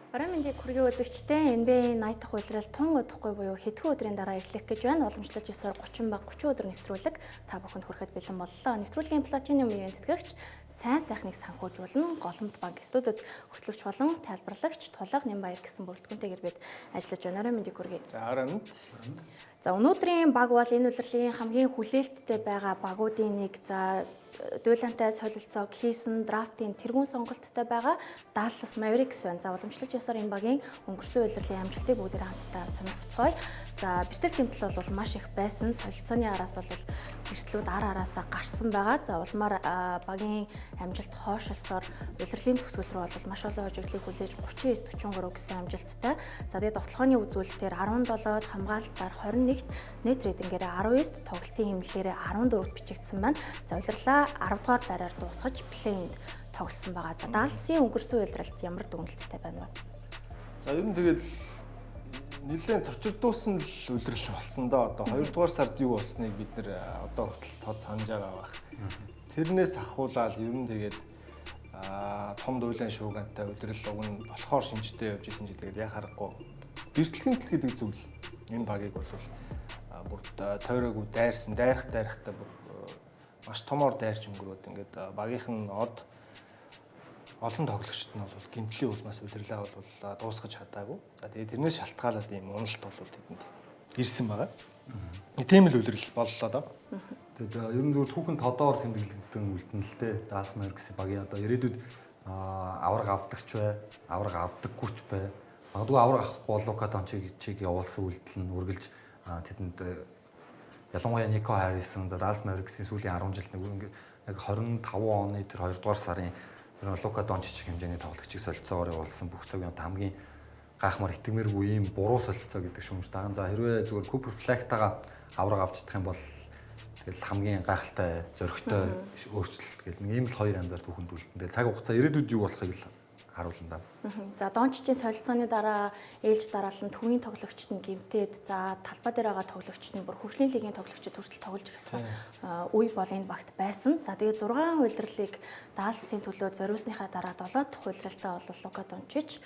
Орой мэндийг хүргэе үзэгчтэй NBA 80 дахь улирал тун удахгүй буюу хэдхэн өдрийн дараа эхлэх гэж байна. Уламжлалт 9-оор 30 баг 30 өдөр нэвтрүүлэг та бүхэнд хүрэхэд бэлэн боллоо. Нэвтрүүлгийн платинум ивент тэтгэгч сайн сайхныг санхүүжүүлэн Голомт банк студид хөтлөгч болон тайлбарлагч Тулга Нямбаяр гэсэн бүрэлдэхүүнтэйгээр бид ажиллаж байна. Орой мэндийг хүргэе. За өнөөдрийн баг бол энэ улирлын хамгийн хүлээлттэй байгаа багуудын нэг. За дуйлантай солилцоог хийсэн драфтын тэргуун сонголттой байгаа Dallas Mavericks байна. За уламжлалт ёсоор энэ багийн өнгөрсөн улирлын амжилтыг бүгдээр хамтдаа сонирхцгоё. За бэртэл тэмцэл бол маш их байсан. Солилцооны араас бол гэрчлүүд араасаа гарсан байгаа. За улмаар багийн амжилт хойшилсоор улирлын төгсгөл рүү бол маш олон хожигдлыг хүлээж 39-43 гэсэн амжилттай. За тэгээд тоглохооны үзүүлэлтээр 17-д хамгаалтаар 21-т net рейтингээр 19-т тоглолтын хэмнэлээр 14-т бичигдсэн байна. За улирлаа 10 дугаар байраар дуусгаж плей-инд тоглосон байгаа. За Далласын өнгөрсөн улиралд ямар дүгнэлттэй байна вэ? За ер нь тэгээд нэлээд цочирдуулсан л улирал болсон да. Одоо 2 дугаар сард юу болсныг бид нэр одоо хүртэл тод санаж байгаа байх. Тэрнээс ахуулаад ер нь тэгээд том дуйлан шуугантай улирал уг нь болохоор шинжтэй явж исэн чинь тэгээд яхахгүй бэртлэгийн тэл гэдэг зүйл энэ багийг бол бүр тойроогүй дайрахтай бүр маш томоор дайрч өнгөрөөд ингээд багийнхан олон тоглогчид нь бол гэмтлийн улмаас удирлаа бол дуусгаж чадаагүй. За тэгээд тэрнээс шалтгаалаад ийм уналт бол тэдэнд ирсэн байгаа. Тийм л удирдал боллоо доо. Тэгээд ер нь зөвхөн түүхэн тодоор тэмдэглэгдэн үлдэнэлтэй Dallas Mavericks багийн одоо ирээдүйд авраг авдагч бай, авраг авдаггүйч бай. Магадгүй авраг авахгүй Лука Дончичийг явуулсан үйлдэл нь үргэлж тэдэнд ялангуяа Нико Харрисон Dallas Mavericks-ийн сүүлийн 10 жилд нэг яг 25 оны тэр 2 дугаар сарын Лука Дончич хэмжээний тоглогчийг солилцоогоор явуулсан бүх цагийн одоо хамгийн гайхмаар итгэмээргүй ийм буруу солилцоо гэдэг шүүмж даган. За хэрвээ зүгээр Cooper Flag-тайгаа авраг авч чадах юм бол тэгэл хамгийн гайхалтай зөрөгтэй өөрчлөлт гэл нэг ийм л хоёр янзаар түүхэнд үлдэн. Тэгээ цаг хугацаа ирээдүйд юу болохыг л харуулна да. За Дончичийн солилцооны дараа ээлж дараалан төвийн тоглогчид нь гэмтээд за талбай дээр байгаа тоглогчид нь бүр хөгжлийн лигийн тоглогчид хүртэл тоглож гисэн үе бол энэ багт байсан. За тэгээ 6 улирлыг Далласын төлөө зориулсныхаа дараа 7 дахь улиралтаа бол Лука Дончич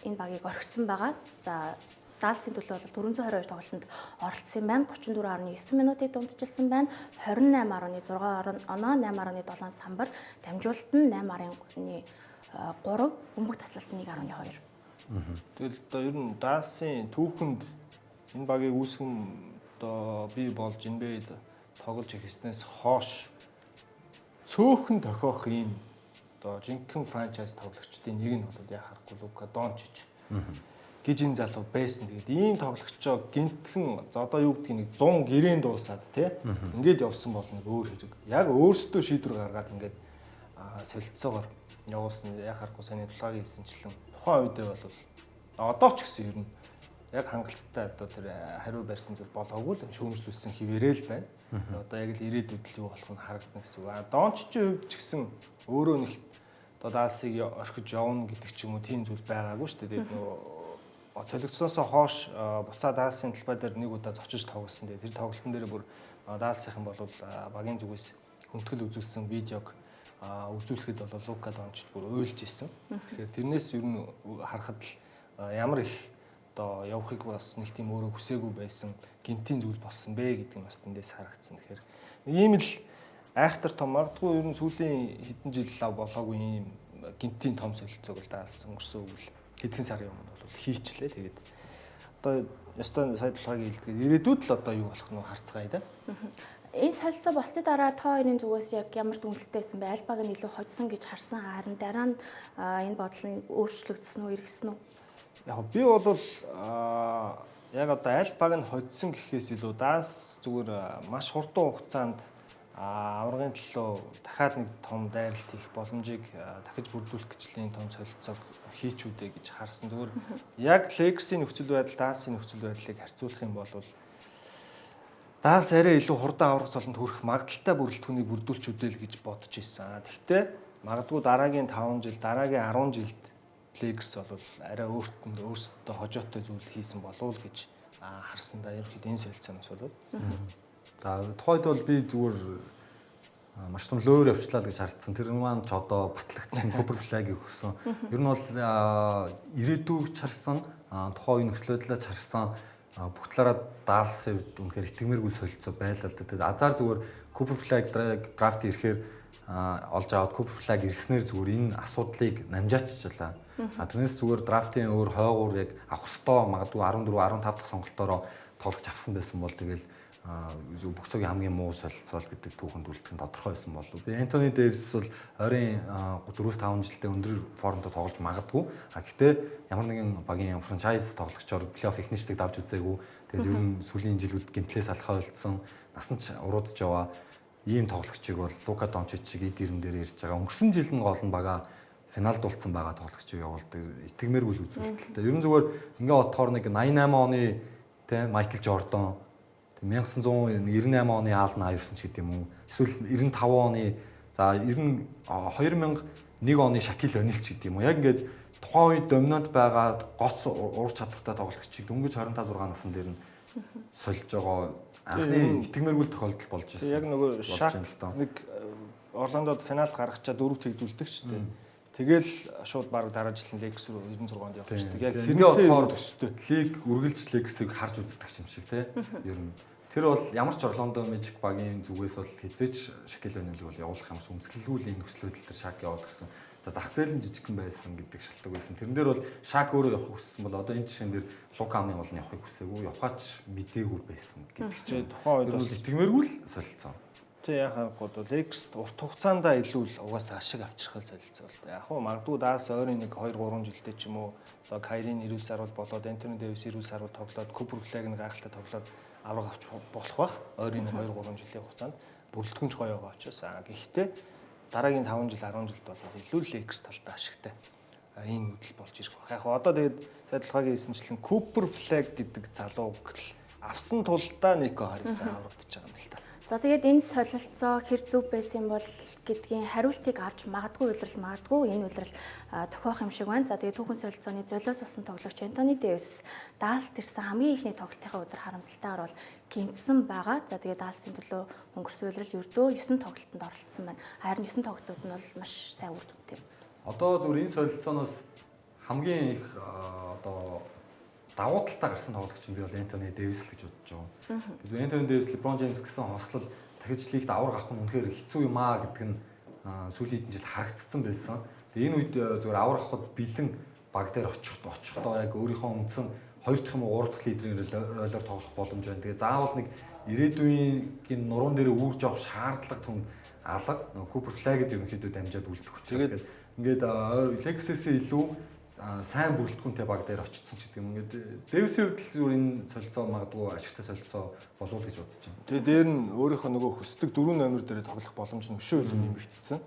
энэ багийг орхисон байгаа. За Далласын төлөө бол 422 тоглолтод оролцсон байна. 34.9 минутыг дундчилсан байна. 28.6 оноо, 8.7 самбар, дамжуулалт нь 8.3, бөмбөг таслалт 1.2. Тэгэл одоо ер нь Далласын түүхэнд энэ багийг үүсгэн одоо бий болж NBA-д тоглож ирснээс хойш цөөхөн тохиох ийм одоо жинхэнэ франчайз тоглогчдын нэг нь бол яхахгүй Лука Дончич гэж энэ залуу байсан. Тэгээд ийм тоглогчоо гинтхэн одоо юу гэдгийг нэг 100 гэрээн дуусаад тий ингээд явсан бол нэг өөр хэрэг. Яг өөрсдөө шийдвэр гаргаад ингээд солилцоогоор явуулсан яхахгүй саний тулгааг хийсэнчлэн тухайн үедээ бол одоо ч гэсэн ер нь яг хангалттай одоо тэр хариу барьсан зүйл болоогүй л шүүмжлүүлсэн хിവэрээ л байна. Одоо яг л ирээдүйд л юу болох нь харагдана гэсэн үг. Дончичийн хувьд ч гэсэн өөрөө нэг одоо Далласыг орхиж явна гэдэг ч юм уу тийм зүйл байгаагүй шүү дээ. Тэгээд нөгөө солилцсоосоо хойш буцаа Далласын талбай дээр нэг удаа зочиж тоглосон. Тэгээд тэр тоглолтын дээр бүр Далласынхан бол багийн зүгээс хүндэтгэл үзүүлсэн видеог үзүүлэхэд бол Лука Дончич бүр уйлж исэн. Тэгэхээр тэрнээс ер нь харахад л ямар их одоо явахыг бас нэг тийм өөрөө хүсээгүй байсан гинтийн зүйл болсон бэ гэдэг нь бас тэндээс харагдсан. Тэгэхээр нэг ийм л айхтар том магадгүй ер нь сүүлийн хэдэн жил болоогүй ийм гинтийн том солилцоог л даасан өнгөрсөн үйл хэдхэн сарын өмнө бол хийчлээ. Тэгээд одоо ёстой сая тулгааг хэлдэг. Ирээдүйд л одоо юу болох нь харцгаая да. Энэ солилцоо болсны дараа та хоёрын зүгээс яг ямар дүнэлттэй байсан бэ? Аль баг нь илүү хожсон гэж харсан харин дараа нь энэ бодол нь өөрчлөгдсөн үү, эргэсэн үү? Яг би бол яг одоо аль баг нь хоцсон гэхээс илүү Даллас зүгээр маш хурдан хугацаанд аврагын төлөө дахиад нэг том дайралт хийх боломжийг дахиж бүрдүүлэх гэжлийн том солилцоог хийч үдэ гэж харсан. Зүгээр яг Lakers-ийн нөхцөл байдал, Dallas-ийн нөхцөл байдлыг харьцуулах юм бол Даллас арай илүү хурдан аврах цолонд хүрэх магадaltaй бүрэлдэхүүнийг бүрдүүлч үдэл гэж бодож ирсэн. Гэхдээ магадгүй дараагийн 5 жил, дараагийн 10 жилд Lakers бол арай өөрсдөө хожоотой зүйл хийсэн болов уу гэж харсан да. Ерөнхийдөө энэ солилцооноос болоод. За тухайд бол би зүгээр маш том лөөр явчлаа гэж харагдсан. Тэр маань ч одоо батлагдсан Cooper Flag-ийг өгсөн. Ер нь бол ирээдүйг харсан, тухайн үеийн нөхцөлөдлөө харсан бүх талаараа Далсын үед үнэхээр итгэмээргүй солилцоо байлаа л да. Тэгээд азар зүгээр Cooper Flag драфт ирэхээр олж аваад Cooper Flag ирснээр зүгээр энэ асуудлыг намжааччлаа. Тэрнээс зүгээр драфтын өөр хойгуур яг авах ёстой магадгүй 14 15 дахь сонголтоороо тоглож авсан байсан бол тэгэл бүх цагийн хамгийн муу солилцоол гэдэг түүхэнд үлдэх нь тодорхой байсан болов. Би Антони Дэвис бол ойрын 4-5 жилдээ өндөр формтой тоглож магадгүй. Гэхдээ ямар нэгэн багийн франчайз тоглогчоор плей-офф ихнийчдэг давж үзээгүй. Тэгээд ер нь сүүлийн жилүүд гэмтлээс алхаа болцсон. Насан ч уруудж яваа ийм тоглогчийг бол Лука Дончич шиг эд ирэн дээр ирж байгаа. Өнгөрсөн жил нь гол нь бага финалд дулцсан байгаа тоглогчийг явуулдаг. Итгэмээргүй үзүүлэлттэй. Ер нь зүгээр ингээ бодохоор нэг 88 оны тэ Майкл Жордан 1998 оны Аллен Айверсон ч гэдэг юм уу. Эсвэл 95 оны за 2001 оны Шакил Онил ч гэдэг юм уу. Яг ингээд тухайн үед доминант байгаа гоц ур чадвартай тоглогчийг дөнгөж 25 6 насны дээр нь сольж байгаа анхны итгэмээргүй тохиолдол болж ирсэн. Яг нөгөө Шак нэг Орландод финалд гаргачаа 4 тэгдүүлдэг ч тийм. Тэгэл шууд баг дараа жилийн Лекс рүү 96 онд явах шүү дээ. Яг тэрний бодохоор төстэй. Лиг үргэлж Лексийг харж үздэг юм шиг тий. Ер нь тэр бол ямар ч Орландо Мэжик багийн зүгээс бол хизээч Шакил Онилыг бол явуулах юмс үнэлэлгүй нөхцөлөдөл төр Шак яваад гисэн. За зах зээл нь жижигхэн байсан гэдэг шалтгаан байсан. Тэрэн дээр бол Шак өөрөө явах хүссэн бол одоо энэ жишээн дээр Лукамын бол явахыг хүсээгүй, явахаач мдээгүй байсан гэдэг чинь тухайн үед бол итгэмээргүй л солилцсон. Тэг яхаа гол Лекс урт хугацаанд илүү л угаасаа ашиг авчрах солилцоо л да. Яг хөө магадгүй даас ойрын нэг 2 3 жилдээ ч юм уу одоо Кайрин 90 сарууд болоод Антони Дэвис 90 сарууд тоглоод Cooper Flag-ыг гайхалтай тоглоод авраг авч болох байх. Ойрын 2 3 жилийн хугацаанд бүрэлдэхүүнч гоё байгаа учраас гэхдээ дараагийн 5 жил 10 жилд бол илүү Лекс талдаа ашигтай энэ үдэл болж ирэх байх. Яг одоо тэгээд сайдлагагийн хэлсэнчлэн Cooper Flag гэдэг залууг авсан тулдаа Нико Харрисон аврагдаж байгаа юм л та. За тэгээд энэ солилцоо хэр зөв байсан бол гэдгийн хариултыг авч магадгүй энэ үйлрэл тохиох юм шиг байна. За тэгээд түүхэн солилцооны золиос болсон тоглогч Антони Дэвис Далст ирсэн хамгийн ихний тоглолтынхаа өдөр харамсалтайгаар бол гэмтсэн байгаа. За тэгээд Далсын төлөө өнгөрсөн үйлрэл ердөө 9 тоглолтод оролцсон байна. Харин 9 тоглолтууд нь бол маш сайн үр дүнтэй. Одоо зөвхөн энэ солилцооноос хамгийн их одоо давуу талтай гарсан тоглогч нь би бол Антони Дэвис л гэж бодож байгаа. Тэгвэл Антони Дэвис LeBron James гэсэн хослол дахиж лигт авраг авах нь үнэхээр хэцүү юм аа гэдэг нь сүүлийн хэдэн жил харагдсан байсан. Тэгээ энэ үед зөвхөн авраг авахд бэлэн баг дээр очихдоо яг өөрийнхөө үндсэн 2 дахь юм уу 3 дахь лидерийн ролоор тоглох боломж байна. Тэгээ заавал нэг ирээдүйн нуруунд дээр үүрж авах шаардлага түн алга Cooper Flag-д ерөнхийдөө дамжаад үлдэх учраас ингээд Lexus-ийн илүү сайн бүрэлдэхүүнтэй баг дээр очсон ч гэдэг юм. Ингээд Дэвисийн хувьд зүгээр энэ солилцоо магадгүй ашигтай солилцоо болов гэж бодож байна. Тэгээ дээр нь өөрийнхөө нөгөө хүсдэг 4 номер дээр тоглох боломж нь өшөө илүү нэмэгдсэн.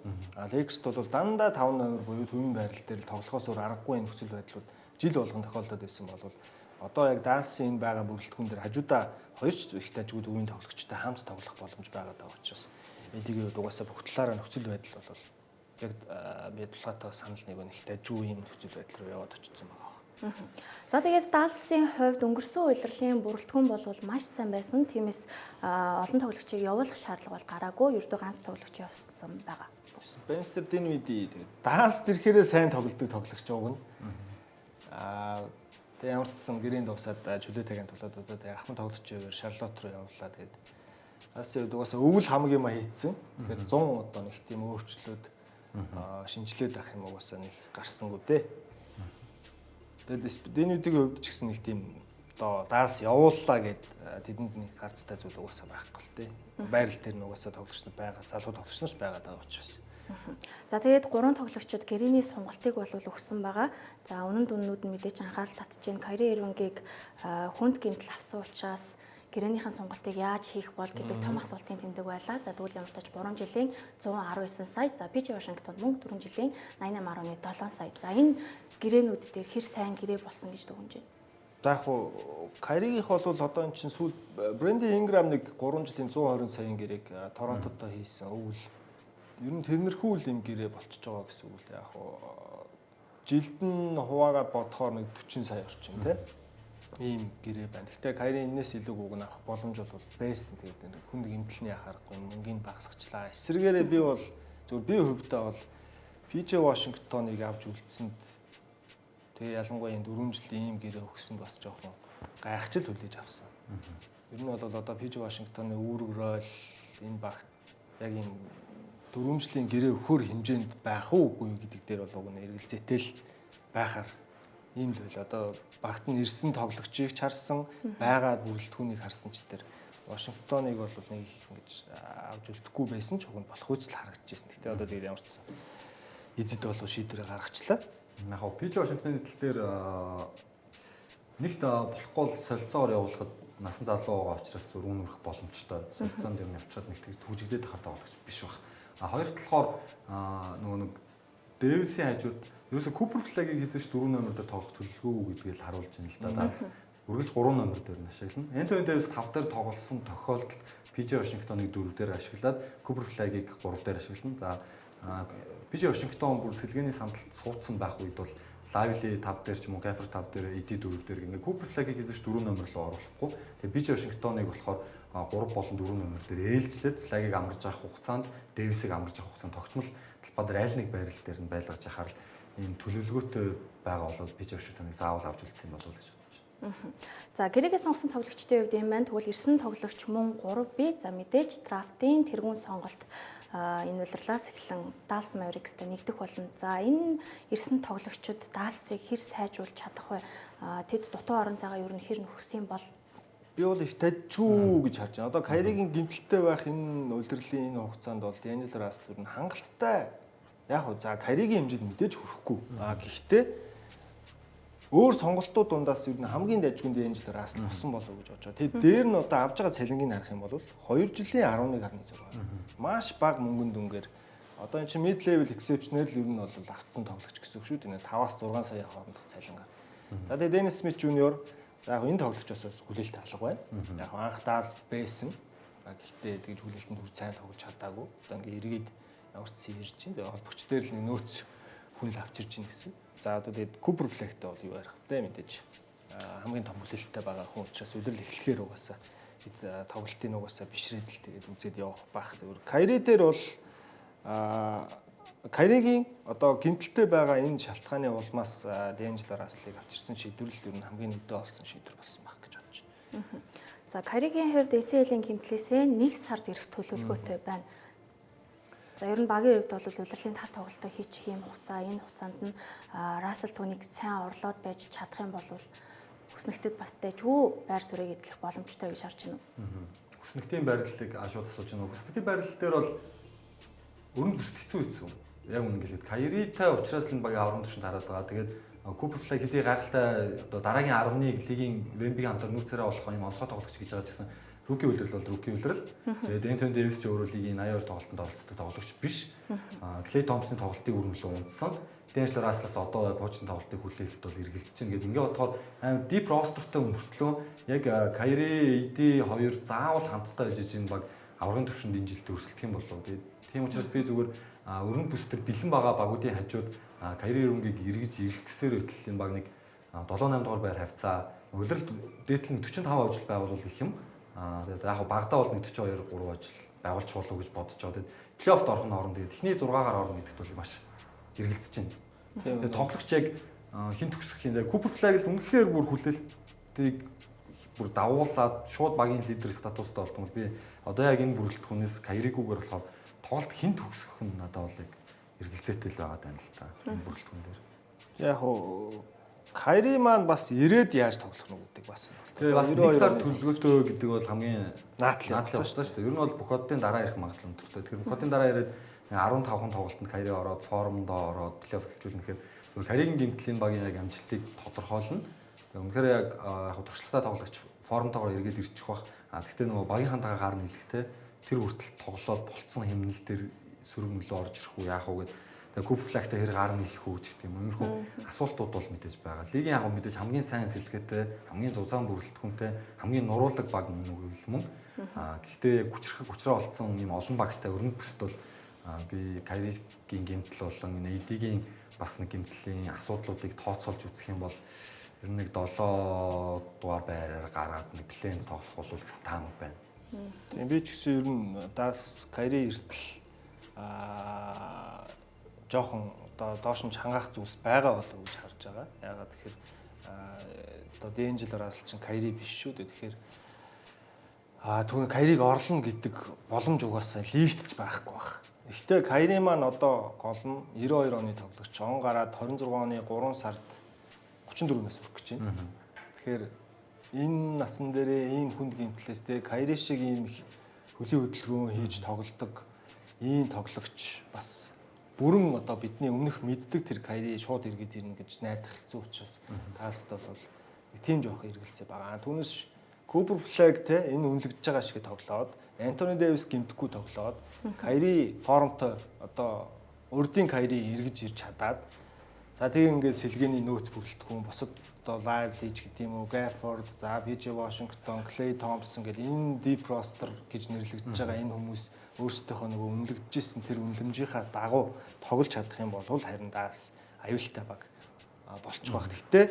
Лекст бол дандаа 5 номер буюу төвийн байрал дээр тоглохоос өөр аргагүй нөхцөл байдлууд жил болгон тохиолдоод байсан бол одоо яг Далсын энэ байгаа бүрэлдэхүүн дээр хажуудаа хоёр ч их тажгүй төвийн тоглогчтой хамт тоглох боломж байгаа даа учраас эдгээр угаасаа бүх талаараа нөхцөл байдал бол яг би тулгаатай санал нэг их тажгүй юм нөхцөл байдал руу яваад очсон байгаа. За тэгээд Далсын хувьд өнгөрсөн үйлрэлийн бүрэлдэхүүн бол маш сайн байсан. Тиймээс олон тоглогчийг явуулах шаардлага бол гараагүй. Ердөө ганц тоглогч явсан байгаа. Спенсер Динвиди тэгээд Далс тэрхээрээ сайн тоглодог тоглогч уг нь. Тэгээд ямар ч гэсэн гэрээнд усаад чөлөөтэйг тоглоод одоо ахмад тоглогчээр Шарлот руу явууллаа. Тэгээд Далсын угаасаа өвөл хамгийн юм хийцэн. Тэгэхээр 100 одоо нэг тийм өөрчлөлт шинжилээд авах юм угаасаа нэг гарсангүй дээ. Тэгээд Динвидийн хувьд ч гэсэн нэг тийм одоо Далс явууллаа гэд тэдэнд нэг ганцтай зүйл угаасаа байхгүй л дээ. Байрал дээр нь угаасаа тоглогч нар байгаа, залуу тоглогч нар ч байгаа даа учраас. За тэгээд 3 тоглогчид гэрээний сонголтыг бол өгсөн байгаа. За үнэн дүннүүд нь мэдээж анхаарал татж байна. Kyrie Irving-ийг хүнд гэмтэл авсан учраас гэрээнийхэн сонголтыг яаж хийх бол гэдэг том асуултын тэмдэг байлаа. За тэгвэл ямар ч тач 3 жилийн 119 сая, за PJ Washington мөн 4 жилийн 88.7 сая. За энэ гэрээнүүд дээр хэр сайн гэрээ болсон гэж дүгнэж байна. За яг хуу Kyrie-ийнх бол одоо эн чинь сүүл Brandon Ingram нэг 3 жилийн 120 саяын гэрээг Торонтодоо хийсэн өвөл ер нь тэрнэрхүү л юм гэрээ болчихж байгаа гэсэн үг л яг хуу жилд нь хуваагаад бодохоор нэг 40 сая орчим тийм. ийм гэрээ байна. Гэхдээ Кайри энэс илүү уг нь авах боломж бол байсан. Тэгээд хүнд гэмтэлний харахгүй мөнгөний багасгачлаа. Эсвэргээрээ би бол зөвхөн би хувьдаа бол PJ Washington-ыг авч үлдсэнд тэгээ ялангуяа энэ 4 жилийн ийм гэрээ өгсөнд бас жоохон гайхчил хүлээж авсан. Ер нь бол одоо PJ Washington-ы үүрэг роль энэ багт яг энэ 4 жилийн гэрээ өгөхөр хэмжээнд байх уу үгүй юу гэдэг дээр бол уг нь эргэлзээтэй л байхаар ийм л байл. Одоо багт нь ирсэн тоглогчийг харсан, байгаа бүрэлдэхүүнийг харсан ч тэр Washington-ыг бол нэг ингэж авч үлдэхгүй байсан ч уг нь болох үйл харагдчихсэн. Гэхдээ одоо тэгээд ямар ч эзэд бол шийдвэрээ гаргачлаа. Яг PJ Washington-ы тал дээр нэгт болохгүй бол солилцоогоор явуулахад насан залуу байгаа учраас өргөн өрөх боломжтой. Солилцоон дээр нь авчирад нэг тэгж түгжигдээд тахаар тоглогч биш баг. Хоёр талаар нөгөө нэг Дэвисийн хажууд ерөөсө Cooper Flag-ыг хийсэн ш 4 номер дээр тоглох төлөвлөгөөгүй гэдгийг л харуулж байна л да. Даас үргэлж 3 номер дээр нь ашиглана. Anthony Davis 5 дээр тоглосон тохиолдолд PJ Washington-ыг 4 дээр ашиглаад Cooper Flag-ыг 3 дээр ашиглана. За PJ Washington бүр сэлгээний сандалд суудсан байх үед бол Lively 5 дээр ч юм уу Gaffer 5 дээр ED 4 дээр ингээ Cooper Flag-ыг хийсэн ш 4 номер руу оруулахгүй. Тэгээ PJ Washington-ыг болохоор 3 болон 4 номер дээр ээлжлээд Flag-ыг амарч авах хугацаанд Davis-ыг амарч авах хугацаанд тогтмол талбай дээр аль нэг байрал дээр нь байлгаж яхаар л ийм төлөвлөгөөтэй байгаа болоод PJ Washington-ыг заавал авч үлдсэн болов уу гэж бодож байна. За гэрээгээ сонгосон тоглогчдын хувьд юм байна. Тэгвэл ирсэн тоглогч мөн 3B. За мэдээж драфтын тэргуун сонголт энэ улирлаас эхлэн Dallas Mavericks-тэй нэгдэх болно. За энэ ирсэн тоглогчид Dallas-ыг хэр сайжруулж чадах вэ? Тэд дутуу орон зайгаа ер нь хэр нөхөс юм бол Би бол их тажгүй гэж харж байна. Одоо Кайригийн гэмтэлтэй байх энэ улирлын энэ хугацаанд бол D'Angelo Russell нь хангалттай. Яг хөө за Кайригийн хэмжээнд мэдээж хүрэхгүй. Гэхдээ өөр сонголтууд дундаас юу н хамгийн дайггүй D'Angelo Russell болсон болов уу гэж бодож байна. Тэгээд дээр нь одоо авж байгаа цалингийг харах юм бол 2 жилийн 11.6. Маш бага мөнгөнд дүнгээр одоо эн чинь mid level exceptional ер нь бол автсан тоглогч гэсэн үг шүү дээ. 5-аас 6 сая хоорондох цалингаар. За тэгээд Dennis Smith Jr. Яг энэ тоглогчоос хүлээлт алга байна. Яг анх Dallas байсан. Гэхдээ тэгж хүлээлтэнд хүр сайн тоглож чадаагүй. Одоо ингээ эргээд ямар ч ирж чинь. Тэгээ холбогч дээр л нэг нөөц хүн л авчирж чинь гэсэн. За одоо тэгээд Cooper Flag-тэй бол юу ярих вэ мэдээж. Хамгийн том хүлээлттэй байгаа хүн учраас өдрөл эхлэхээр угаасаа бид тоглолтын угаасаа бишрээд л тэгээд үзээд явах байх. Тэгвэр Kyrie дээр бол Кайригийн одоо гэмтэлтэй байгаа энэ шалтгааны улмаас D'Angelo Russell-ыг авчирсан шийдвэр л ер нь хамгийн нэгдээ олсон шийдвэр болсон байх гэж бодож байна. За Кайригийн хувьд ACL-ийн гэмтлээсээ 1 сард ирэх төлөвлөгөөтэй байна. За ер нь багийн хувьд бол улирлын тал тоглолтоо хийчих юм хугацаа энэ хугацаанд нь Russell түүнийг сайн орлоод байж чадах юм бол хүснэгтэд бас дэжгүй байр суурийг эзлэх боломжтой гэж харж байна. Хүснэгтийн байрлалыг шууд асууж байна. Хүснэгтийн байрлал дээр бол өрөнд бүсд хэцүү хэцүү. Яг үнэн гэлээд Кайритай уучраас л багийн аврам төвшөнд хараад байгаа. Тэгээд Cooper Flag хэдий гайхалтай одоо дараагийн 10-ны лигийн Wemby-ийн хамтар нүүцээрээ болох юм онцгой тоглогч гэж байгаа гэсэн руки үлрэл бол руки үлрэл. Тэгээд Anthony Davis ч өөрөө лигийн 82 тоглолтод оролцдог тоглогч биш. Klay Thompson-ы тоглолтын үрмэлөө унтсан. D'Angelo Russell-аас одоо яг хуучин тоглолтыг хүлээхэд бол эргэлзэж байна. Ингээд ингээ бодохоор аим deep roster-тай мөртлөө яг Kyrie, AD хоёр заавал хамтдаа байж энэ баг аврагын төвшөнд энэ жилд өрсөлдөх юм болов. Тэгээд тийм учраас би зүгээр өрөнд бүстэр бэлэн байгаа багуудын хажууд Kyrie Irving-ийг эргэж ирэх гэсээр байтал энэ баг нэг 7-8 дугаар байр хавцаа улирал дээдлэн 45 ажил байгуулвал их юм. Тэгээд яг багадаа бол 42 3 ажил байгуулж болов гэж бодож байгаа. Тэгээд плей-оффд орох нь орно. Тэгээд эхний 6-гаар орно гэдэгт бол маш эргэлзэж байна. Тэгээд тоглогч яг хин төгсөх юм. Cooper Flag л үнэхээр бүр хүлээлтийг бүр давуулаад шууд багийн лидер статустай болтгоо. Би одоо яг энэ бүрэлдэхүүнээс Kyrie-гүйгээр болохоор тоглолт хин төгсөх нь надад бол яг эргэлзээтэй л байгаа тань л та. Энэ бүрэлдэхүүн дээр. Яг хоо Kyrie маань бас ирээд яаж тоглох нь гэдэг бас. Тэгээ бас нэг сар төлөвлөгөөтэй гэдэг бол хамгийн наадлын явсан шүү дээ. Ер нь бол Бухотын дараа ирэх магадлал өнтертэй. Тэгэхээр Бухотын дараа ирээд 15хан тоглолтод Kyrie ороод формонд ороод плей-офф эхлүүлнэхээр Kyrie-гийн гэмтлийн багийн яг амжилтыг тодорхойлно. Тэгээ үнэхээр яг туршлагатай тоглогч формтойгоор эргээд ирчих бах. Гэхдээ нөгөө багийнхантайгаа гарна хэлэхтэй тэр хүртэл тоглоод болцсон хэмнэл дээр сөрөг нөлөө орж ирэх үү яах вэ гэдэг. Тэгээ Cooper Flag-тай хэрэг гарна хэлэх үү гэх юм. Иймэрхүү асуултууд бол мэдээж байгаа. Лигийн яг мэдээж хамгийн сайн сэлгээтэй, хамгийн зузаан бүрэлдэхүүнтэй, хамгийн нуруулаг баг нүгэл мөн. Гэхдээ хүчрээ олцсон юм олон багтай өрнөд бүсд бол би Kyrie-гийн гэмтэл болон AD-гийн бас нэг гэмтлийн асуудлуудыг тооцоолж үзэх юм бол ер нь нэг 7 дугаар байраар гараад нэг плейнд тоглох болов гэсэн таамаг байна. Тийм би ч гэсэн ер нь даас Кайри эртэл жоохон одоо доош нь хангаах зүйлс байгаа болов уу гэж харж байгаа. Ягаад тэгэхээр одоо Дэнжел Рассел чинь Кайри биш шүү дээ. Тэгэхээр түүний Кайриг орлоно гэдэг боломж угаасаа лигтж байхгүй байна. Гэхдээ Кайри маань одоо гол нь 92 оны тоглогч он гараад 26 оны 3 сард 34 нас хүрэх гэж байна. Тэгэхээр энэ насан дээрээ ийм хүнд гэмтлээс те Кайри шиг ийм их хөлийн хөдөлгөөн хийж тоглодог ийм тоглогч бас бүрэн одоо бидний өмнөх мэддэг тэр Кайри шууд эргээд ирнэ гэж найдах хэцүү учраас тааст бол тийм жоох эргэлзээ байгаа. Түүнээс Cooper Flag те энэ үнэлэгдэж байгаа шиг тоглоод Антони Дэвис гэмтэхгүй тоглоод Кайри формтой одоо урдын Кайри эргэж ирж чадаад за тэгээ ингээд сэлгээний нөөц бүрэлдэхүүн босод одоо лайв хийж гэдэг юм уу Gafford за PJ Washington Klay Thompson гэдэг энэ deep roster гэж нэрлэгдэж байгаа энэ хүмүүс өөрсдийнхөө нөгөө үнэлэгдэжсэн тэр үнэлэмжийнхаа дагуу тоглож чадах юм бол харин даас аюултай баг болчих واخ. Гэхдээ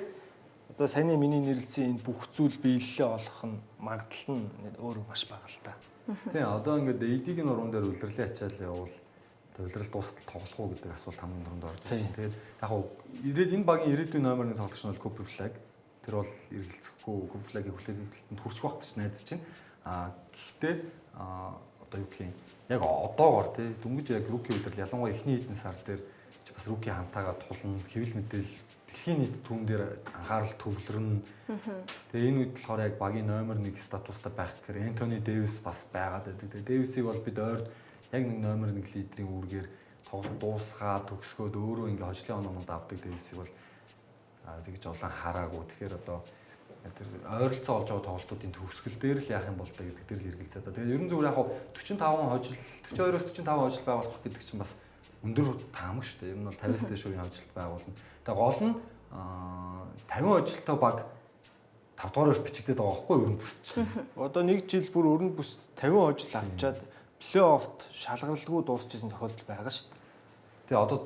одоо саяны миний нэрлсэн энэ бүх зүйл биелэлээ олох нь магадлал нь өөр маш бага л та. Тийм одоо ингээд эдийг нь уран дээр улирлын ачаал явуул улирал дуустал тоглох уу гэдэг асуулт хамгийн түрүүнд орж ирж байна. Тэгээд яг хуу энэ багийн ирээдүйн номерны тоглогч нь бол Cooper Flag. Тэр бол эргэлзэхгүй Cooper Flag-ийн хүлээгэлтэнд хүрчих واخ гэж найдаж байна. Гэхдээ одоо юу гэх юм яг одоогоор тий дөнгөж яг руки удирдал ялангуяа эхний хэдэн сар дээр бас руки хамтаагаа тулна хэвлэл мэдээлэл дэлхийн нийт түүн дээр анхаарал төвлөрнө. Тэгээ энэ үед болохоор яг багийн номер 1 статустай байх гэхээр Антони Дэвис бас байгаад байдаг. Тэгээ Дэвисийг бол бид ойрд яг нэг номер 1 лидерийн үүргээр тоглолт дуусгаад төгсгөөд өөрөө ингээ хожлын оноонууд авдаг Дэвисийг бол тэгж олон хараагүй. Тэгэхээр одоо тэр ойролцоо олж байгаа тоглолтуудын төгсгөл дээр л яах юм бол та гэдэг дээр л эргэлзээд. Тэгээ ерөн зүгээр яг 45 хожил 42-оос 45 хожил байгуулах гэдэг чинь бас өндөр таамаг шүү дээ. Ер нь бол 50-аас дээш үеийн хожилт байгуулна. Тэгээ гол нь 50 хожилттой баг 5 дугаар өрт бичигдээд байгаа байхгүй өрн бүсч. Одоо нэг жил бүр өрн бүс 50 хожил авчаад плей-оффт шалгаралгүй дуусчихсан тохиолдол байгаа шүү дээ. Тэгээ одоо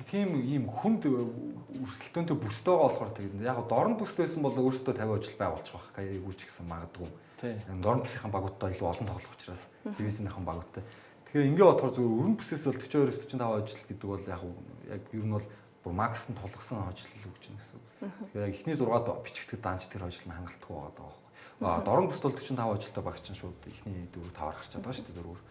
тийм ийм хүнд өрсөлдөөнтэй бүстэй байгаа болохоор тэгээд яг дорн бүстэй байсан бол өөрөөсөө 50 хожил байгуулчих واخ. Кайриг үүч гэсэн магадгүй. Тийм. Дорн бүсийн багуудтай илүү олон тоглох учраас дивизийнхэн багуудтай. Тэгэхээр ингээ бодохоор зөв өрн бүсээс бол 42-оос 45 хожил гэдэг бол яг ер нь бол бүр максн тулгсан хожил л өгч байна гэсэн үг. Тэгэхээр яг эхний 6-ад бичигдэхэд даанч тэр хожил нь хангалтгүй байгаа байхгүй. Дорн бүст бол 45 хожилтой багч чинь шууд эхний 4 5-аар гарч байгаа шүү дээ дөрвөр.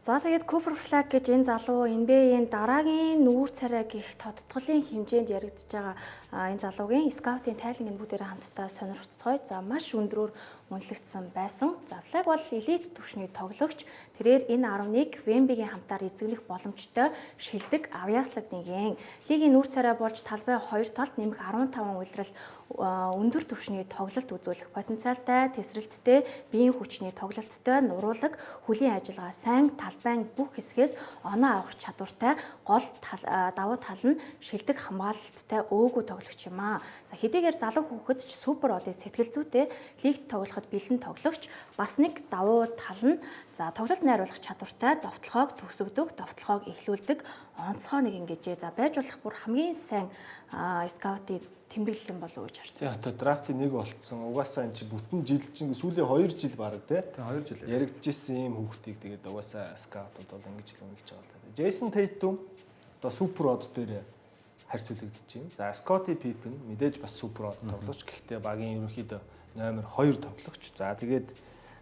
За тэгээд Cooper Flag гэж энэ залуу NBA-ийн дараагийн нүүр царай гих тодтголын хэмжээнд яригдж байгаа энэ залуугийн скаутын тайлангийн бүгдээрээ хамтдаа сонирхцгой за маш өндрөөр үнэлэгдсэн байсан. За Flag бол элит түвшний тоглогч. Тэрээр энэ 11 Wemby-гийн хамтаар эзэглэх боломжтой шилдэг авьяаслаг нэгэн. Лигийн нүүр царай болж талбай 2 талд нэмэх 15 улирал өндөр түвшний тоглолт үзүүлэх потенциалтай, тесрэлттэй, биеийн хүчний тоглолттой, нуруулаг, хөлийн ажиллагаа сайн, талбайн бүх хэсгээс оноо авах чадвартай, гол давуу тал нь шилдэг хамгаалалттай өөгүй тоглогч юм аа. За хэдийгээр залуу хүүхэд ч супер одын сэтгэл зүйтэй лигт тоглоход бэлэн тоглогч бас нэг давуу тал нь за тоглолт найруулах чадвартай, довтлохоог төгсгдөг, довтлохоог эхлүүлдэг, онцгой нэг ингэжээ. За байж болох бүр хамгийн сайн скаутын тэмдэглэл юм болов уу гэж харсан. Яг одоо драфтын нэг болцсон. Угаасаа энэ чи бүтэн жил чинь сүүлийн 2 жил баг тий. 2 жил яригдчихсэн ийм хүүхдийг тэгээд угаасаа скаутууд бол ингэж л үнэлж байгаа л та. Джейсон Тейтум одоо супер од дээр харьцуулагдаж байна. За Scottie Pippen мэдээж бас супер од тоглогч. Гэхдээ багийн ерөнхийдөө номер 2 тоглогч. За тэгээд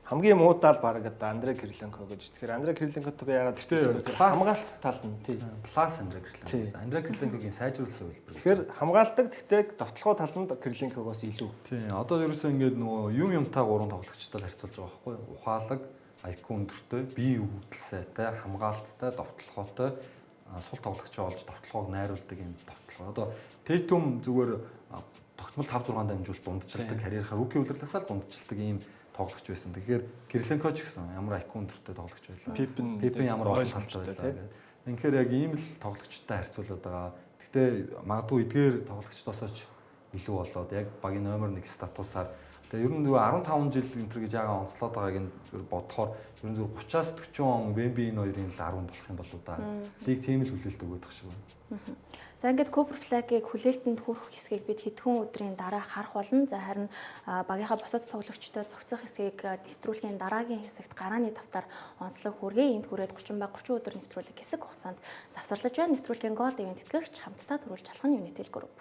хамгийн муудаал баг одоо Андре Кириленко гэж. Тэгэхээр Андре Кириленкотог яагаад хамгаалалт талд нь тий. Плюс Андре Кириленко. Андре Кириленкогийн сайжруулсан хэлбэр. Тэгэхээр хамгаалдаг гэхдээ довтлохоо талд нь Кириленкогоос илүү. Тий. Одоо ерөөсөө ингээд нөгөө юмтай 3 тоглогчтой харьцуулж байгаа байхгүй юу? Ухаалаг, IQ өндөртэй, бие өгөгдөл сайтай, хамгаалттай, довтлохоотой сул тоглогч олж довтлохоог найруулдаг юм довтлохоо. Одоо Tatum зүгээр тогтмол 5-6 дамжуулалт дундчилдаг карьерийнхаа руки улирлаасаа л дундчилдаг ийм тоглогч байсан. Тэгэхээр Кириленко ч гэсэн ямар IQ өндөртэй тоглогч байлаа. Pippen ямар олон талтай байлаа гэдэг. Тэгэхээр яг ийм л тоглогчтой харьцуулаад байгаа. Гэхдээ магадгүй эдгээр тоглогчдоосоо ч илүү болоод яг багийн номер 1 статусаар тэгээ ер нь 15 жил энтер гэж яагаад онцлоод байгааг нь бодохоор ер нь 30-аас 40 он Wemby энэ хоёрын л 10 болох юм болоо да. Лиг тийм л хүлээлт өгöd байх шиг байна. За ингээд Cooper Flag-ыг хүлээлтэнд хүрэх хэсгийг бид хэдхэн өдрийн дараа харах болно. За харин багийнхаа босоод тоглогчтой зохицох хэсгийг нэвтрүүлгийн дараагийн хэсэгт гарааны тавтаар онцлог хүргэе. Энд хүрээд 30 ба 30 өдөр нэвтрүүлэг хэсэг хугацаанд завсарлаж байна. Нэвтрүүлгийн Gold Event тэтгэгч хамтдаа төрүүлж алах нь Unitel Group.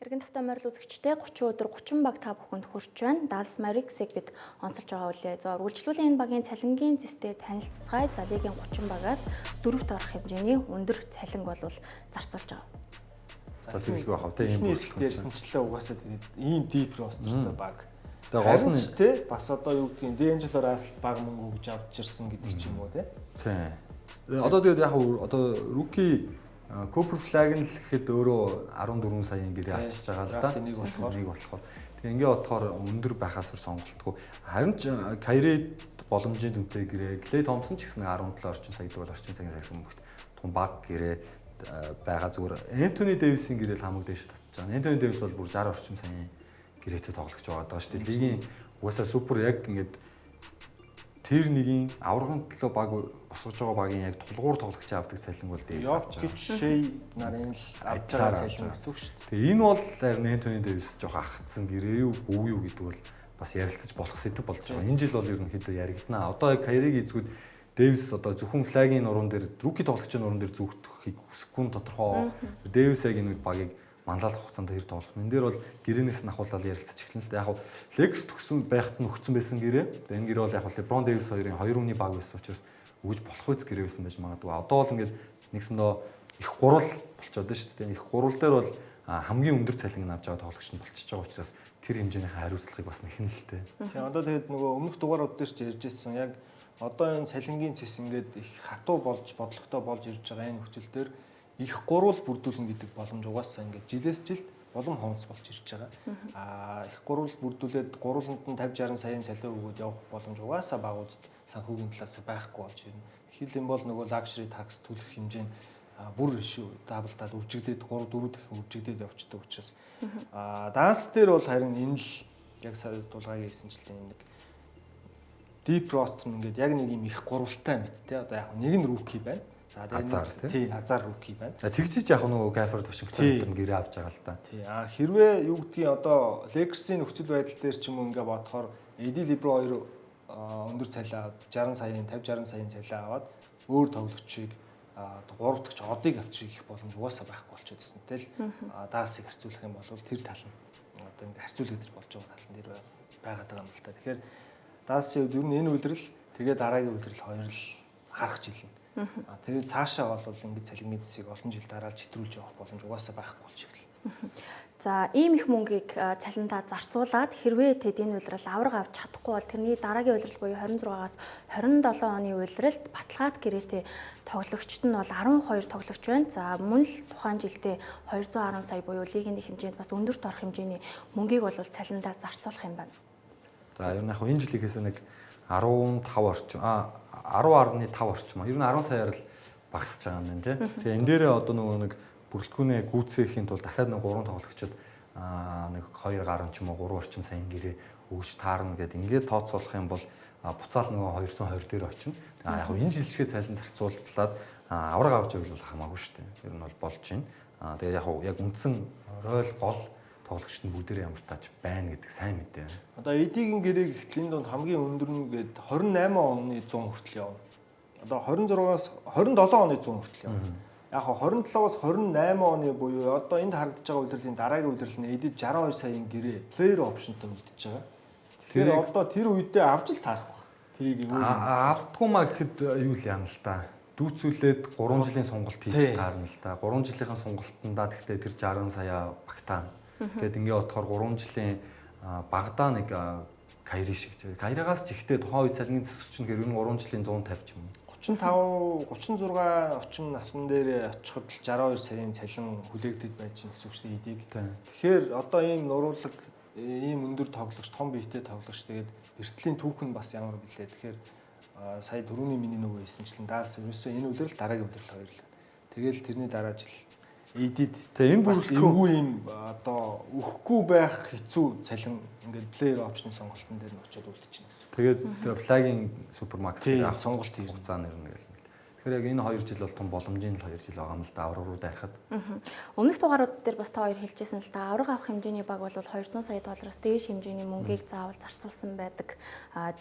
Эргэн тавтай морил үзэгчтэй 30 өдөр 30 баг та бүхэнд хүрч байна. Dallas Mavericks-ийг бид онцолж байгаа үлээ. За үргэлжлүүлэн энэ багийн цалингийн зэстэй танилццгаая. За лигийн 30 багаас 4-т орох хэмжээний өндөр цалинг бол зарцуулж байгаа. За тэгэлгүй бахав те ийм бүлэглэлт ярьсанчлаа угаасаа тэгээд ийм deep rosterтэй баг. Тэгээ гол нь те бас одоо юу гэдгийг D'Angelo Russell баг мөнгө өгж авч ирсэн гэдэг ч юм уу те. Тийм. Одоо тэгээд яг одоо rookie Cooper Flag нь л гэхэд өөрөө 14 саяын гэрээ авчиж байгаа л да. Нэг болохоор. Тэгээ ингээ бодохоор өндөр байхаас сонголтгүй. Харин ч Kyrie боломжийн дүнтэй гэрээ, Klay Thompson ч гэсэн 17 орчим сая дуулар орчим цагийн сагсан мөнгөт том баг гэрээ байгаа зүгээр. Anthony Davis-ийн гэрээ л хамаг дэше татж байгаа. Anthony Davis бол бүр 60 орчим саяын гэрээтэй тоглож байгаа даа шүү дээ. Лигийн угаасаа супер яг ингээд тэр нэгийн аврагын төлөө баг босгож байгаа багийн яг тулгуур тоглогч авдаг цалин бол Davis авч байгаа. Шей нарын л авч байгаа цалин гэсэн үг шүү дээ. Тэгээ энэ бол харин Anthony Davis жоох агцсан гэрээ юу үгүй юу гэдэг бол бас ярилцаж болох сэдв болж байгаа. Энэ жил бол ерөнхийдөө яригдана. Одоо яг Kyrie-г эзгүүд Davis одоо зөвхөн Flag-ийн нуруунд дээр rookie тоглогчийн нуруунд дээр зүгтөхийг хүсэхгүй нь тодорхой. Davis яг энэ багийг манлайлах хугацаанд хэр тоглох нь. Энэ дээр бол гэрээнээс нь ахуулаад ярилцаж эхэлнэ л да. Яг Lakers төгсөн байхад нь өгсөн байсан гэрээ. Тэгээ энэ гэрээ бол яг LeBron Davis хоёрын 2 үний баг байсан учраас өгж болох үз гэрээ байсан байж магадгүй. Одоо бол ингээд нэгсэндөө их гурал болчиход байна шүү дээ. Их гурал дээр бол хамгийн өндөр цалин авч байгаа тоглогч нь болчихж байгаа учраас тэр хэмжээнийхээ хариуцлагыг бас нэхнэ л дээ. Тийм одоо тэгээд нөгөө өмнөх дугаарууд дээр ч ярьж ирсэн яг одоо энэ цалингийн цэс ингээд их хатуу болж бодлоготой болж ирж байгаа энэ нөхцөл дээр их гурвал бүрдүүлнэ гэдэг боломж угаасаа ингээд жилээс жилд улам хонц болж ирж байгаа. Их гурвал бүрдүүлээд гурвалд нь 50-60 саяын цалин өгөөд явах боломж угаасаа багуудад санхүүгийн талаас байхгүй болж ирнэ. Хил юм бол нөгөө luxury tax төлөх хэмжээ нь бүр даблдаад үржигдээд 3-4 дахин үржигдээд явцдаг учраас Dallas дээр бол харин энэ л яг сая дулгаагийн хэлсэнчлэн нэг deep roster ингээд яг нэг юм их гурвалтай мэт те одоо яг нэг нь rookie байна. За тэгээд азар rookie байна. Тэгчиж яг нөгөө Gafford Washington энэ гэрээ авч байгаа л да. Тий. Хэрвээ юу гэдгийг одоо Lakers-ийн нөхцөл байдал дээр ч юм уу ингээд бодохоор AD LeBron хоёр өндөр цалин 60 саяын 50-60 саяын цалин аваад өөр тоглогчийг 3 дахь одыг авчрах их боломж угаасаа байхгүй болчиход байсан. Тэгэл Dallas-ыг харьцуулах юм бол тэр тал нь одоо ингээд харьцуулагдаж болж байгаа тал нь дээр байгаад байгаа юм л та. Тэгэхээр Dallas-ийн хувьд ер нь энэ үйлрэл тэгээ дараагийн үйлрэл хоёр л харах жилнэ. Тэгээд цаашаа бол ингээд цалингийн зэсийг олон жил дараалж хэтрүүлж явах боломж угаасаа байхгүй болчихлоо. За ийм их мөнгийг цалиндаа зарцуулаад хэрвээ тэд энэ үйлрэл авраг авч чадахгүй бол тэрний дараагийн үйлрэл буюу 26-аас 27 оны үйлрэлд баталгаад гэрээтэй тоглогчт нь бол 12 тоглогч байна. За мөн л тухайн жилдээ 210 сая буюу лигийн хэмжээнд бас өндөрт орох хэмжээний мөнгийг бол цалиндаа зарцуулах юм байна. За ер нь яг энэ жилийнхээс нэг 15 орчим 10.5 орчим. Ер нь 10 саяар л багасж байгаа юм байна тий. Тэгээ энэ дээрээ одоо нөгөө нэг бүрэлдэхүүнээ гүйцээхийн тулд дахиад нэг 3 тоглогчид нэг 2 гаруй ч юм уу 3 орчим саяын гэрээ өгж таарна гэдэг ингээд тооцоолох юм бол буцаал нөгөө 220 дээр очино. Тэгээ яг энэ жилчгээ цалин зарцуулаад авраг авч явах бол хамаагүй шүү дээ. Ер нь бол болж байна. Тэгээ яг үндсэн ройл гол тоглогчид нь бүгдээр ямар тач байна гэдэг сайн мэдээ. Одоо эдигийн гэрээ гэхтлийн донд хамгийн өндөр нь гээд 28 оны 100 хүртэл явна. Одоо 26-аас 27 оны 100 хүртэл явна. Яг 27-аас 28 оны буюу одоо энд харагдаж байгаа үйлдвэрлэлийн дараагийн үйлдвэрлэл нь эдид 62 саяын гэрээ player optionтой үлдэж байгаа. Тэгэхээр одоо тэр үедээ авч л таарах баг. Тэрийг автгүй маа гэхэд юу л яана л та. Дүүцүүлээд 3 жилийн сонголт хийж таарна л та. 3 жилийн сонголтондаа тэгтээ тэр 60 сая багтаана. Тэгэд ингээ бодохоор 3 жилийн багадаа нэг Kyrie шиг. Kyrie-гаас ч ихтэй тухайн үе цалингийн зэс чинь гэр 3 жилийн 150 ч юм. 35, 36 орчим насн дээр очиход 62 саяын цалин хүлээгдэж байж гин гэсэн үг шүү дээ эдийг. Тэгэхээр одоо ийм нуруулаг, ийм өндөр тоглогч, том биетэй тоглогч тэгээд эртлийн түүх нь бас ямар билээ. Тэгэхээр сая дөрөвний миний нөгөө хэлсэнчлэн Dallas ерөөсөө энэ үлрэл дараагийн үлрэл хоёр л. Тэгэл тэрний дараа жил AD-д. Тэгээ энэ бас бүрэлдэхүүн эвгүй юм одоо өгөхгүй байх хэцүү цалин ингээд плеер опшны сонголтын дээр нь очиод үлдчихнэ гэсэн. тэгээд флагийн супермакс авах сонголт ирнэ. хугацааны ирнэ гэл. Тэгэхээр яг энэ 2 жил бол том боломжийн л 2 жил байгаа юм л да авраг руу дайрахад. Өмнөх дугаарууд дээр бас та хоёр хэлжсэн л да авраг авах хэмжээний баг бол 200 сая доллараас дээш хэмжээний мөнгийг заавал зарцуулсан байдаг.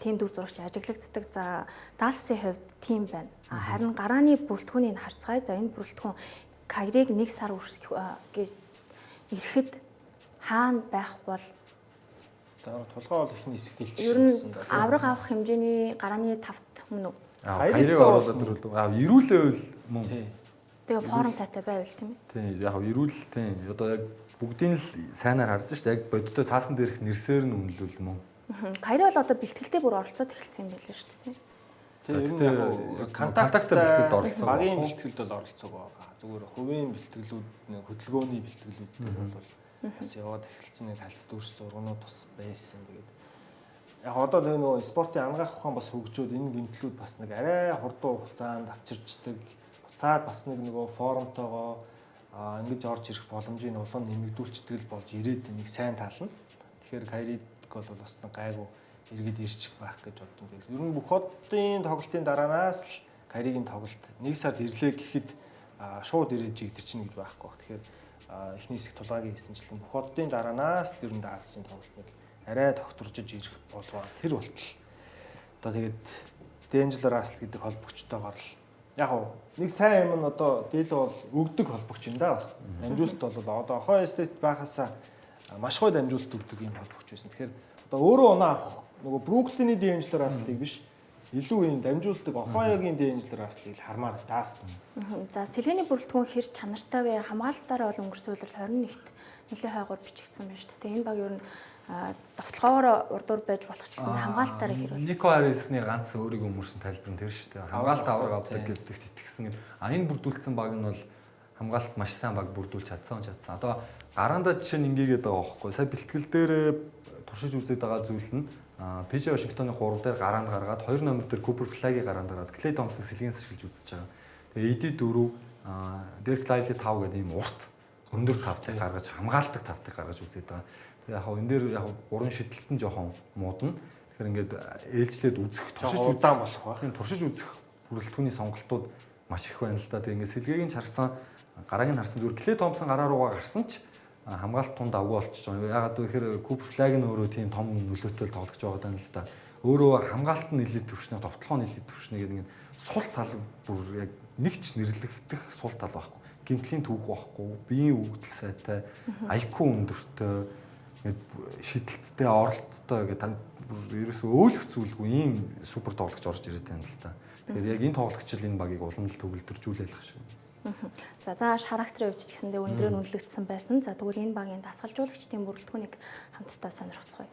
Тим дүр зурагч ажиглагддаг. За Далсын хувьд тим байна. Харин гарааны бүрэлдэхүүнийг харцгаая. За энэ бүрэлдэхүүн Кайрыг 1 сар гэж ирэхэд хаана байх бол Тулгай бол ихний хэсэгт илчсэн. ер нь авраг авах хэмжээний гарааны тавт мөн үү? Кайрыг оруулаад ирвэл ирүүлээвэл мөн. Тэгээ форум сайтай байвал тийм ээ. Тийм яг ирүүл тийм одоо яг бүгдийг л сайнаар харж штэ яг бодтой цаасан дээрх нэрсээр нь үнэлвэл мөн. Кайр бол одоо бэлтгэлтэй бүр оролцоод эхэлсэн юм байлээ шүү дээ. Тийм ер нь контакттай бэлтгэлд оролцоо. Багийн бэлтгэлд бол оролцоог байгаа. Зүгээр хувийн бэлтгэлүүд хөдөлгөөний бэлтгэлүүд бол бас яваад эхэлсэн нэг хальт дүүрс зургнууд бас байсан. Тэгээд яг одоо нөгөө спортын ангаах ухаан бас хөгжөөд энэ гэмтлүүд бас нэг арай хурдан хугацаанд авчирчдаг. Буцаад бас нөгөө форумтойгоо ингэж орж ирэх боломжийг улам нэмэгдүүлцдэг л болж ирээд нэг сайн тал нь. Тэгэхээр Кайриг бол бас гайгүй эргээд ирчих байх гэж бодсон. Тэгээд ер нь бүх хотын тоглолтын дараанаас л Кайригийн тоглолт 1 сард ирлээ гэхэд шууд ирээд жигдэрчнэ гэж байхгүй баг. Тэгэхээр эхний хэсэг тулгаагийн хийсэнчлэн бүх хотын дараанаас л ер нь Далсын тоглолтыг арай докторжиж ирэх болов. Тэр болтол. Одоо тэгээд Дэнжел Рассел гэдэг холбогчтойгоор л яг нэг сайн юм нь одоо дийлэн бол өгдөг холбогч юм да бас. Дамжуулалт бол одоо Ohio State байхасаа маш гоё дамжуулалт өгдөг юм холбогч байсан. Тэгэхээр одоо өөрөө оноо авах нөгөө Бруклиний Дэнжел Расселыг биш илүү ийм дамжуулдаг Ohio-гийн Дэнжел Расселыг хармаар даас. За сэлгээний бүрэлдэхүүн хэр чанартай вэ? Хамгаалтаараа бол өнгөрсөн үеэр 21-т нэлээд хайгуур бичигдсэн байна шүү дээ. Энэ баг ер нь довтлогоор урдуур байж болох ч гэсэн хамгаалтаараа хэр бол Нико Харисны ганц өөрийгөө өмөрсөн тайлбар нь тэр шүү дээ. Хамгаалт авраг авдаг гэдэгт итгэсэн. Энэ бүрдүүлсэн баг нь бол хамгаалт маш сайн баг бүрдүүлж чадсан. Одоо гараандаа жишээ нь ингэгээд байгаа байхгүй. Сая бэлтгэл дээр туршиж үзээд байгаа зүйл нь ПЖ Вашингтоны 3 дээр гараанд гаргаад 2 номер дээр Купер Флагийг гараанд гаргаад Клей Томпсон сэлгээс шилж үзэж байгаа. Тэгээ ED 4 Дерек Лайли 5 гэдэг ийм урт өндөр тавтыг гаргаж хамгаалдаг тавтыг гаргаж үзээд байгаа. Тэгээ яг энэ дээр яг гурван шидэлт нь жоохон муудна. Тэгэхээр ингээд ээлжлээд үзэх туршиж удаан болох байх. Тийм туршиж үзэх бүрэлдэхүүний сонголтууд маш их байна л да. Тэгээ ингээд сэлгээг нь харсан гарааг нь харсан зүгээр Клей Томпсон гараа руугаа гарсан ч хамгаалт тунд авгүй болчихж байгаа. Ягаад гэхээр Купер Флаг нь өөрөө тийм том нөлөөтэй тоглож байгаа даа л да. Өөрөө хамгаалт нь нэлээд төвшнө, товтлогоо нэлээд төвшнө гэдэг ингээд сул тал бүр яг нэг ч нэрлэгдэх сул тал байхгүй. Гимтлийн түүх байхгүй, биеийн өгдөл сайтай, IQ өндөртэй, шидэлттэй, оролттой гэдэг ерөөсөө өөлөх зүйлгүй ийм супер тоглогч орж ирээд байна л да. Тэгэхээр яг энэ тоглогчид энэ багийг улам л төгөлдржүүлэх шиг. За характерын хувьд ч гэсэндээ өндрөөр үнэлэгдсэн байсан. За тэгвэл энэ багийн дасгалжуулагчдын бүрэлдэхүүнийг хамтдаа сонирхцгоё.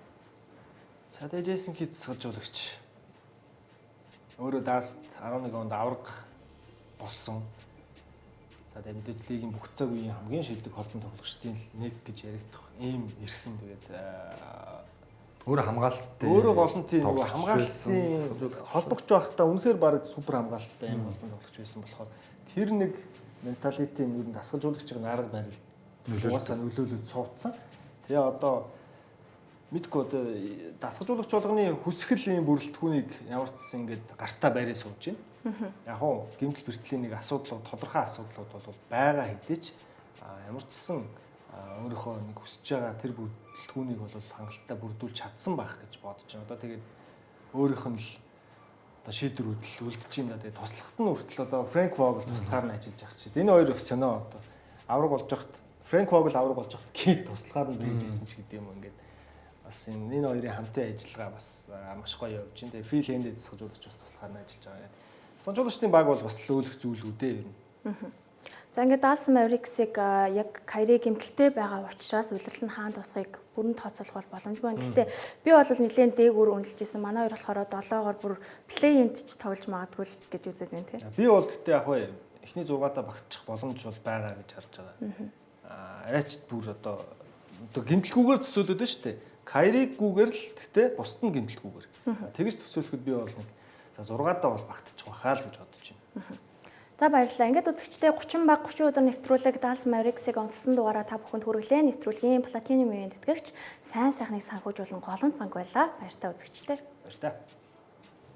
За тэгээ Джейсон Кид дасгалжуулагч өөрөө Далст 11 онд авраг болсон. За тэгээ мэдээж лигийн бүх цаг үеийн хамгийн шилдэг холбон тоглогчдын нэг гэж яригдах ийм эрхэм тэгээд өөрөө хамгаалалттай өөрөө голон тийм хамгаалтын холбогч байхдаа үнэхээр баг супер хамгаалттай юм холбон тоглогч байсан болохоор тэр нэг менталитийн ер нь дасгалжуулагчийн арга барил угаасаа нөлөөлөд суудсан. Тэгээ одоо мэдгүй одоо дасгалжуулагч болгоны хүсгэл ийм бүрэлдэхүүнийг ямар ч гэсэн ингээд гартаа байраа сууж байна. Яг уу гэмтэл бэртлийн нэг асуудлууд тодорхой асуудлууд бол байгаа хэдий ч ямар ч гэсэн өөрийнхөө нэг хүсэж байгаа тэр бүрэлдэхүүнийг бол хангалттай бүрдүүлж чадсан байх гэж бодож байна. Одоо тэгээд өөрийнх нь л одоо шийдвэрүүд л үлдэж юм да. Тэгээд туслахт нь хүртэл одоо Фрэнк Вогл туслахаар нь ажиллаж байгаа чинь. Энэ хоёр их сонио одоо авраг болж байхад Фрэнк Вогл авраг болж байхад Кид туслахаар нь байжсэн ч гэдэг юм уу ингээд бас энэ хоёрын хамтын ажиллагаа бас маш гоё явж байна. Тэгээд Фил Хендэд дасгалжуулагч бас туслахаар нь ажиллаж байгаа. Дасгалжуулагчдын баг бол бас löөлөх зүйл үүдээ ер нь. За ингээд Dallas Mavericks-ийг яг Kyrie гэмтэлтэй байгаа учраас улирал нь хаана тусахыг бүрэн тооцоолох бол боломжгүй байна. Гэхдээ би бол нэлээд дээгүүр үнэлж ирсэн. Манай хоёр болохоор 7-оор бүр play-in ч тоглож магадгүй л гэж үзээд байна тийм. Би бол гэхдээ яг хөө эхний 6-аатай багтчих боломж бол байгаа гэж харж байгаа. Арайч бүр одоо гэмтэлгүйгээр төсөөлөд байна шүү дээ. Kyrie-гүйгээр л гэхдээ бусд нь гэмтэлгүйгээр. Тэгэж төсөөлөхөд би бол нэг за 6-аатай бол багтчих байхаа л гэж бодож байна. За баярлалаа. Ингээд үзэгчдээ 30 баг 30 өдөр нэвтрүүлэг Dallas Mavericks-ийг онцлсон дугаараа та бүхэнд хүргэлээ. Нэвтрүүлгийн платинум үеийн тэтгэгч сайн сайхныг санхүүжүүлэн голомт банк байлаа. Баяр та үзэгчдээ. Баяр та.